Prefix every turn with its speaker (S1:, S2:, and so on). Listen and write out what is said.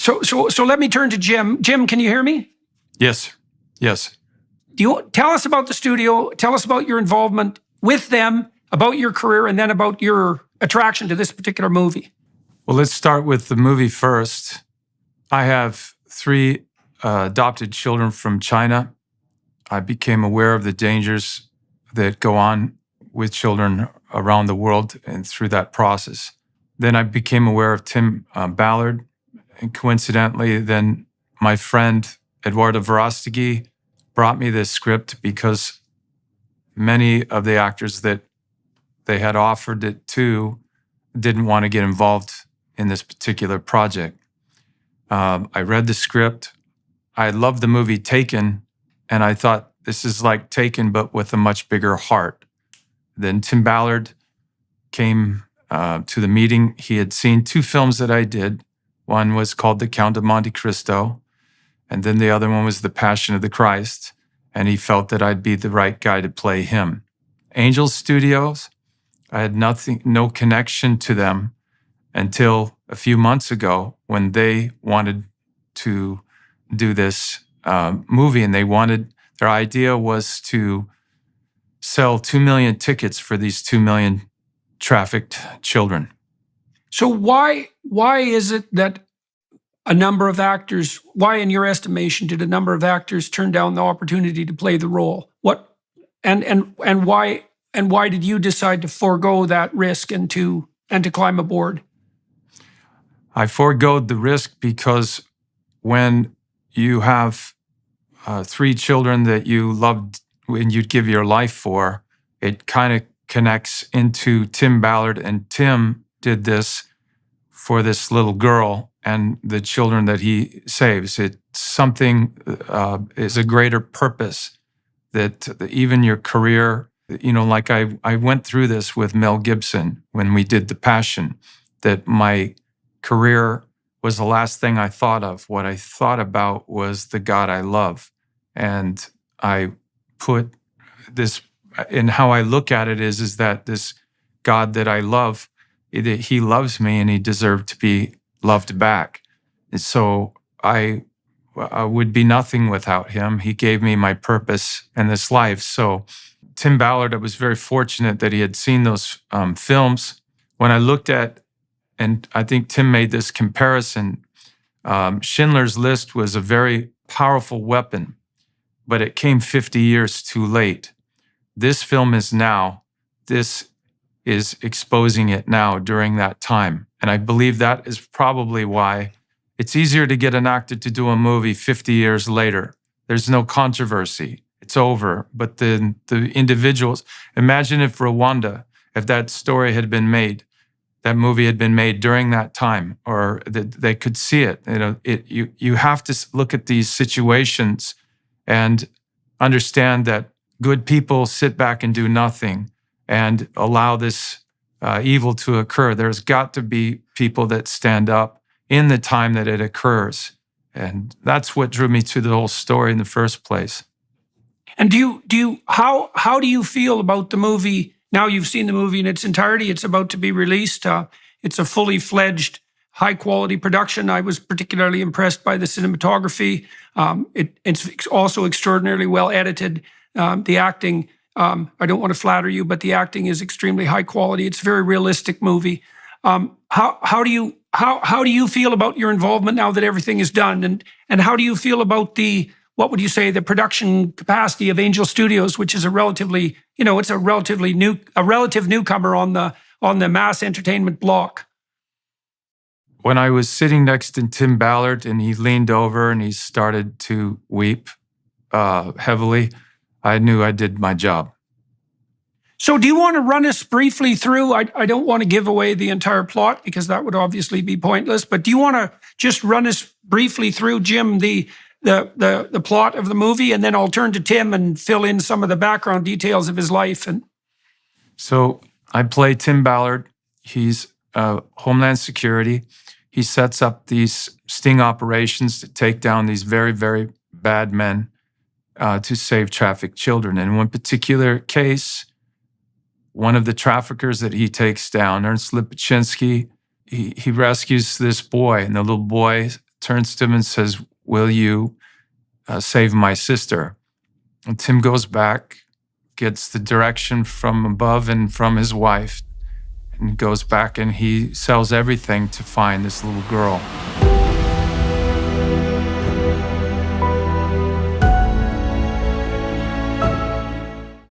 S1: So let me turn to Jim. Jim, can you hear me?
S2: Yes.
S1: Do you tell us about the studio? Tell us about your involvement with them, about your career, and then about your attraction to this particular movie.
S2: Well, let's start with the movie first. I have 3 adopted children from China. I became aware of the dangers that go on with children around the world and through that process. Then I became aware of Tim Ballard. And coincidentally, then my friend Eduardo Verostegui brought me this script because many of the actors that they had offered it to didn't want to get involved in this particular project. I read the script. I loved the movie Taken, and I thought this is like Taken, but with a much bigger heart. Then Tim Ballard came to the meeting. He had seen 2 films that I did. One was called The Count of Monte Cristo, and then the other one was The Passion of the Christ, and he felt that I'd be the right guy to play him. Angel Studios, I had no connection to them until a few months ago when they wanted to do this movie, and their idea was to sell 2 million tickets for these 2 million trafficked children.
S1: So why is it that a number of actors, why in your estimation did a number of actors turn down the opportunity to play the role? And why did you decide to forego that risk and to climb aboard?
S2: I foregoed the risk because when you have 3 children that you loved and you'd give your life for, it kind of connects into Tim Ballard, and Tim did this for this little girl and the children that he saves. It's something is a greater purpose that even your career, like I went through this with Mel Gibson when we did The Passion, that my career was the last thing I thought of. What I thought about was the God I love. And I put this, and how I look at it is that this God that I love, he loves me and he deserved to be loved back. And so I would be nothing without him. He gave me my purpose in this life. So Tim Ballard, I was very fortunate that he had seen those films. When I looked at, and I think Tim made this comparison, Schindler's List was a very powerful weapon, but it came 50 years too late. This film is now. This is exposing it now during that time. And I believe that is probably why it's easier to get an actor to do a movie 50 years later. There's no controversy. It's over. But the individuals, imagine if Rwanda, if that story had been made, that movie had been made during that time, or that they could see it. You have to look at these situations and understand that good people sit back and do nothing and allow this evil to occur. There's got to be people that stand up in the time that it occurs. And that's what drew me to the whole story in the first place.
S1: And how do you feel about the movie? Now you've seen the movie in its entirety. It's about to be released. It's a fully fledged, high quality production. I was particularly impressed by the cinematography. It's also extraordinarily well edited. The acting, I don't want to flatter you, but the acting is extremely high quality. It's a very realistic movie. How do you feel about your involvement now that everything is done? And how do you feel about what would you say, the production capacity of Angel Studios, which is a relative newcomer on the mass entertainment block?
S2: When I was sitting next to Tim Ballard and he leaned over and he started to weep heavily, I knew I did my job.
S1: So do you want to run us briefly through, I don't want to give away the entire plot because that would obviously be pointless, but do you want to just run us briefly through, Jim, the plot of the movie, and then I'll turn to Tim and fill in some of the background details of his life.
S2: So I play Tim Ballard. He's Homeland Security. He sets up these sting operations to take down these very, very bad men to save trafficked children. In one particular case, one of the traffickers that he takes down, Ernst Lipachinski, he rescues this boy, and the little boy turns to him and says, "Will you save my sister?" And Tim goes back, gets the direction from above and from his wife, and goes back and he sells everything to find this little girl.